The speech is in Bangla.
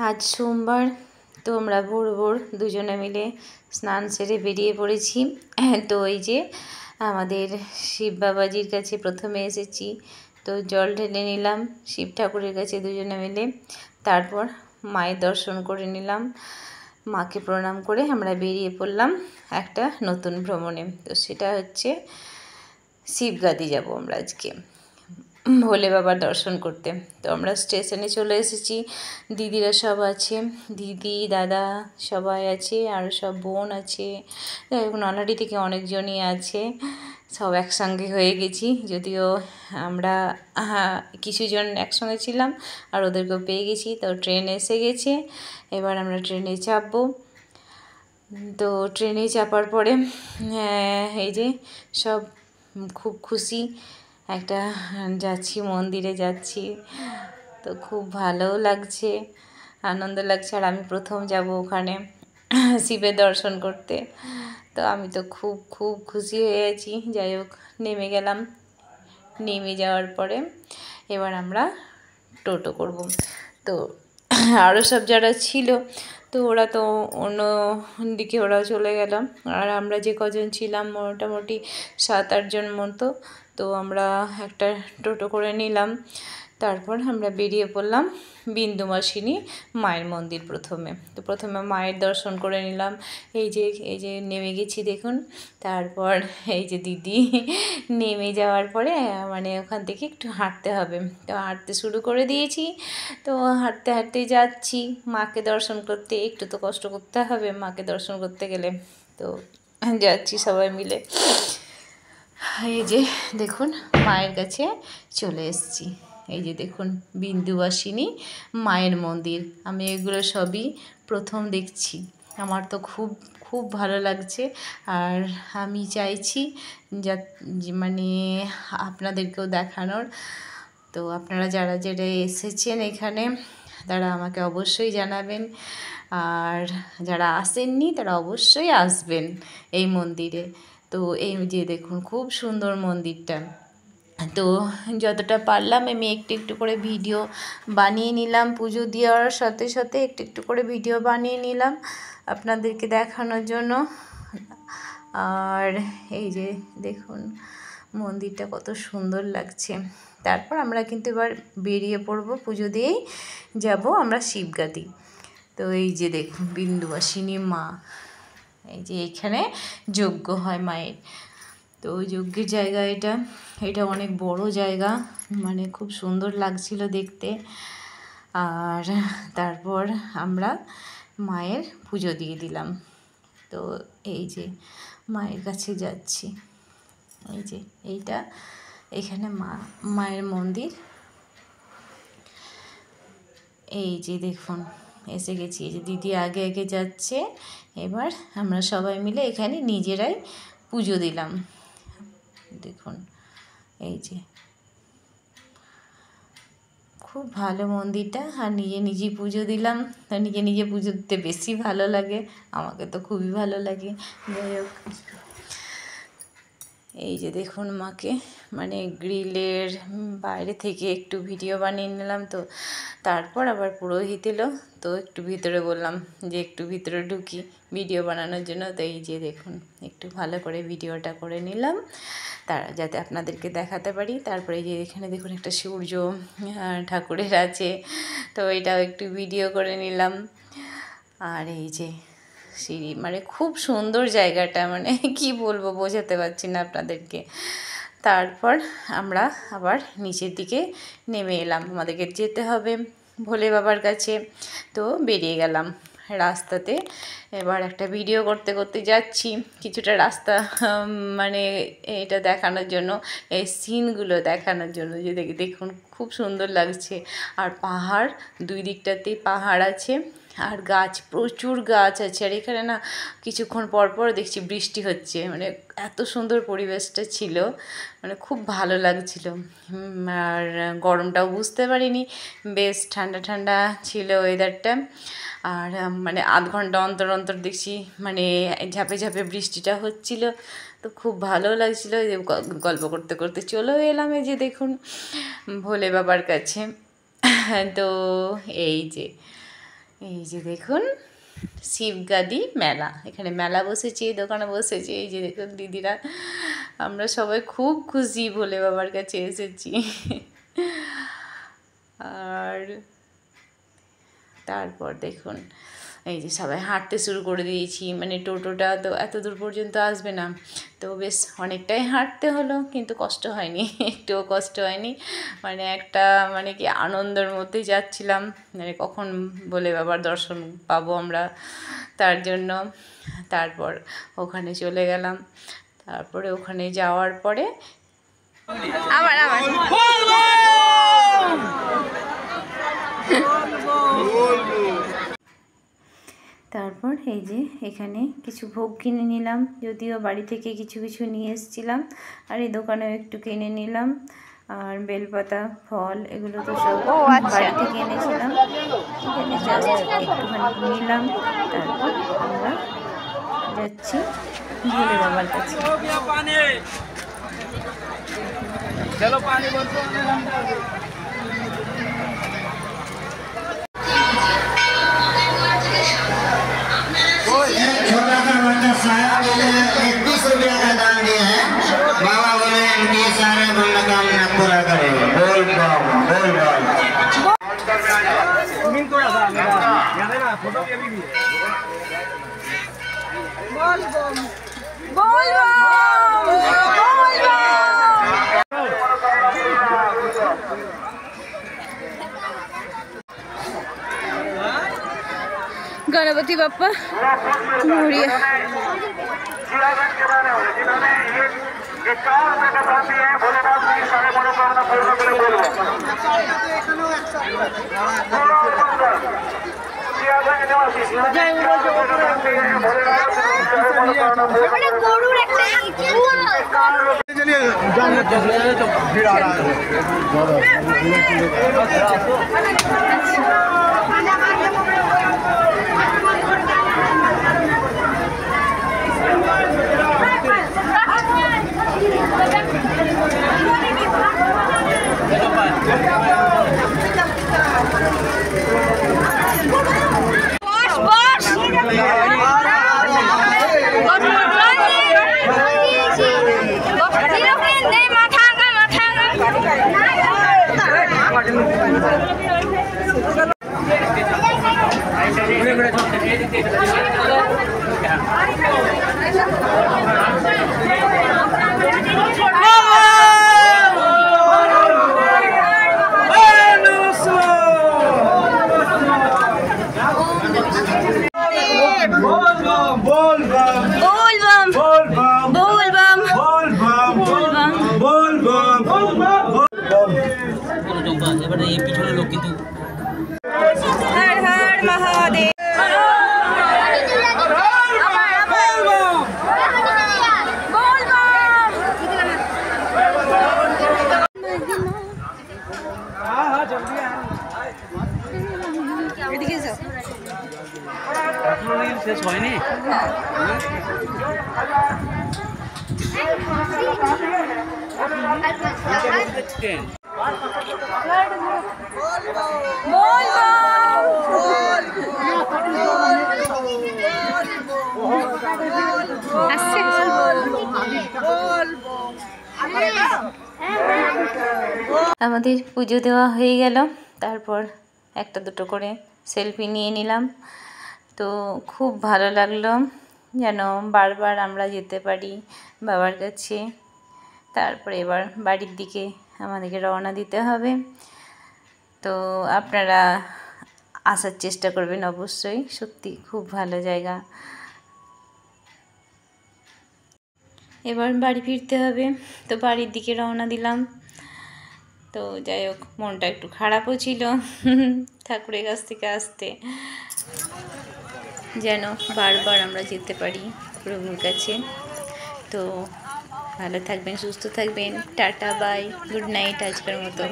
আজ সোমবার, তো আমরা ভোর ভোর দুজনে মিলে স্নান সেরে বেরিয়ে পড়েছি। তো এই যে আমাদের শিব বাবাজির কাছে প্রথমে এসেছি, তো জল ঢেলে নিলাম শিব ঠাকুরের কাছে দুজনে মিলে। তারপর মায়ের দর্শন করে নিলাম, মাকে প্রণাম করে আমরা বেরিয়ে পড়লাম একটা নতুন ভ্রমণে। তো সেটা হচ্ছে শিবগাদি যাব আমরা আজকে ভোলে বাবার দর্শন করতে। তো আমরা স্টেশনে চলে এসেছি, দিদিরা সব আছে, দিদি দাদা সবাই আছে, আর সব বোন আছে, নলহাটি থেকে অনেকজনই আছে, সব একসঙ্গে হয়ে গেছি। যদিও আমরা কিছুজন একসঙ্গে ছিলাম আর ওদেরকেও পেয়ে গেছি। তো ট্রেন এসে গেছে, এবার আমরা ট্রেনে চাপবো। তো ট্রেনে চাপার পরে এই যে সব খুব খুশি, একটা যাচ্ছি, মন্দিরে যাচ্ছি, তো খুব ভালোও লাগছে, আনন্দ লাগছে। আর আমি প্রথম যাব ওখানে শিবের দর্শন করতে, তো আমি তো খুব খুব খুশি হয়ে আছি। যাই হোক, নেমে গেলাম। নেমে যাওয়ার পরে এবার আমরা টোটো করব। তো আরও সব যারা ছিল, তো ওরা তো অন্য দিকে ওরা চলে গেল, আর আমরা যে কজন ছিলাম মোটামুটি 7-8 জন মতো, তো আমরা একটা টোটো করে নিলাম। তারপর আমরা বেরিয়ে পড়লাম বিন্দুমাসিনী মায়ের মন্দির। প্রথমে মায়ের দর্শন করে নিলাম। এই যে নেমে গেছি দেখুন। তারপর এই যে দিদি নেমে যাওয়ার পরে মানে ওখান থেকে একটু হাঁটতে হবে, তো হাঁটতে শুরু করে দিয়েছি। তো হাঁটতে হাঁটতে যাচ্ছি মাকে দর্শন করতে। একটু তো কষ্ট করতে হবে মাকে দর্শন করতে গেলে, তো যাচ্ছি সবাই মিলে। এই যে দেখুন মায়ের কাছে চলে এসেছি। এই যে দেখুন বিন্দুবাসিনী মায়ের মন্দির। আমি এগুলো সবই প্রথম দেখছি, আমার তো খুব খুব ভালো লাগছে। আর আমি চাইছি মানে আপনাদেরকেও দেখানোর। তো আপনারা যারা যারা এসেছেন এখানে, তারা আমাকে অবশ্যই জানাবেন, আর যারা আসেননি তারা অবশ্যই আসবেন এই মন্দিরে। তো এই যে দেখুন খুব সুন্দর মন্দিরটা। তো যতটা পারলাম আমি একটু একটু করে ভিডিও বানিয়ে নিলাম, পুজো দেওয়ার সাথে সাথে একটু একটু করে ভিডিও বানিয়ে নিলাম আপনাদেরকে দেখানোর জন্য। আর এই যে দেখুন মন্দিরটা কত সুন্দর লাগছে। তারপর আমরা কিন্তু এবার বেরিয়ে পড়বো, পুজো দিয়েই যাব আমরা শিবগাদি। তো এই যে দেখুন বিন্দুবাসিনী মা, এই যে এখানে যজ্ঞ হয় মায়ের। তো ওই যজ্ঞের জায়গা এটা অনেক বড় জায়গা, মানে খুব সুন্দর লাগছিল দেখতে। আর তারপর আমরা মায়ের পুজো দিয়ে দিলাম। তো এই যে মায়ের কাছে যাচ্ছি, এই যে এখানে মায়ের মন্দির। এই যে দেখুন এসে গেছি, এই যে দিদি আগে আগে যাচ্ছে। এবার আমরা সবাই মিলে এখানে নিজেরাই পুজো দিলাম। দেখুন এই যে খুব ভালো মন্দিরটা, আর নিজেই পুজো দিলাম। নিজে পুজো দিতে বেশি ভালো লাগে, আমাকে তো খুবই ভালো লাগে। যাই হোক, এই যে দেখুন মাকে মানে গ্রিলের বাইরে থেকে একটু ভিডিও বানিয়ে নিলাম। তো তারপর আবার পুরোহিত এলো, তো একটু ভিতরে বললাম যে একটু ভিতরে ঢুকি ভিডিও বানানোর জন্য। তো এই যে দেখুন একটু ভালো করে ভিডিওটা করে নিলাম, যাতে আপনাদেরকে দেখাতে পারি। তারপরে এই যে এখানে দেখুন একটা সূর্য ঠাকুরের আছে, তো এটাও একটু ভিডিও করে নিলাম। আর এই যে সিঁড়ি, মানে খুব সুন্দর জায়গাটা, মানে কি বলবো বোঝাতে পারছি না আপনাদেরকে। তারপর আমরা আবার নিচের দিকে নেমে এলাম, আমাদেরকে যেতে হবে ভোলে বাবার কাছে। তো বেরিয়ে গেলাম রাস্তাতে। এবার একটা ভিডিও করতে করতে যাচ্ছি কিছুটা রাস্তা, মানে এটা দেখানোর জন্য, এই সিনগুলো দেখানোর জন্য যে দেখুন খুব সুন্দর লাগছে। আর পাহাড়, দুই দিকটাতেই পাহাড় আছে, আর গাছ, প্রচুর গাছ আছে। আর এখানে না কিছুক্ষণ পর পর দেখছি বৃষ্টি হচ্ছে, মানে এত সুন্দর পরিবেশটা ছিল, মানে খুব ভালো লাগছিল। আর গরমটাও বুঝতে পারিনি, বেশ ঠান্ডা ঠান্ডা ছিল ওয়েদারটা। আর মানে আধ ঘন্টা অন্তর অন্তর দেখছি মানে ঝাপে ঝাপে বৃষ্টিটা হচ্ছিল, তো খুব ভালো লাগছিল। গল্প করতে করতে চলেও এলাম এই যে দেখুন ভোলে বাবার কাছে। তো এই যে এই যে দেখুন শিবগাদি মেলা, এখানে মেলা বসেছে, দোকানে বসেছে। এই যে দেখুন দিদিরা, আমরা সবাই খুব খুশি ভোলে বাবার কাছে এসেছি। আর তারপর দেখুন এই যে সবাই হাঁটতে শুরু করে দিয়েছি, মানে টোটোটা তো এত দূর পর্যন্ত আসবে না, তো বেশ অনেকটাই হাঁটতে হলো, কিন্তু কষ্ট হয়নি, একটুও কষ্ট হয়নি। মানে একটা মানে কি আনন্দের মধ্যেই যাচ্ছিলাম, মানে কখন ভোলে বাবার দর্শন পাবো আমরা, তার জন্য। তারপর ওখানে চলে গেলাম, তারপরে ওখানে যাওয়ার পরে আবার তারপর এই যে এখানে কিছু ভোগ কিনে নিলাম, যদিও বাড়ি থেকে কিছু কিছু নিয়ে এসেছিলাম, আর এই দোকানেও একটু কিনে নিলাম। আর বেলপাতা, ফল, এগুলো তো সব বাড়ি থেকে এনেছিলাম, এখানে জাস্ট একটুখানি নিলাম। তারপর আমরা যাচ্ছি ভোলে বাবার কাছে। छोटा सा बच्चा साया बोले 21 रुपया का दान दिया है, बाबा बोले इनकी सारे मनोकामना पूरा करे। बोल बम बोल बम। बोल बम बोल बम। गणपति बाप्पा मोरिया। हर हर महादेव। শেষ হয়নি। আমাদের পুজো দেওয়া হয়ে গেল, তারপর একটা দুটো করে সেলফি নিয়ে নিলাম। তো খুব ভালো লাগলো, যেন বারবার আমরা যেতে পারি বাবার কাছে। তারপরে এবার বাড়ির দিকে আমাদেরকে রওনা দিতে হবে। তো আপনারা আসার চেষ্টা করবেন অবশ্যই, সত্যি খুব ভালো জায়গা। এবার বাড়ি ফিরতে হবে, তো বাড়ির দিকে রওনা দিলাম। তো যাই হোক, মনটা একটু খারাপও ছিল ঠাকুরের কাছ থেকে আসতে, যেন বারবার আমরা যেতে পারি প্রভুর কাছে। তো ভালো থাকবেন, সুস্থ থাকবেন, টাটা বাই, গুড নাইট আজকের মতো।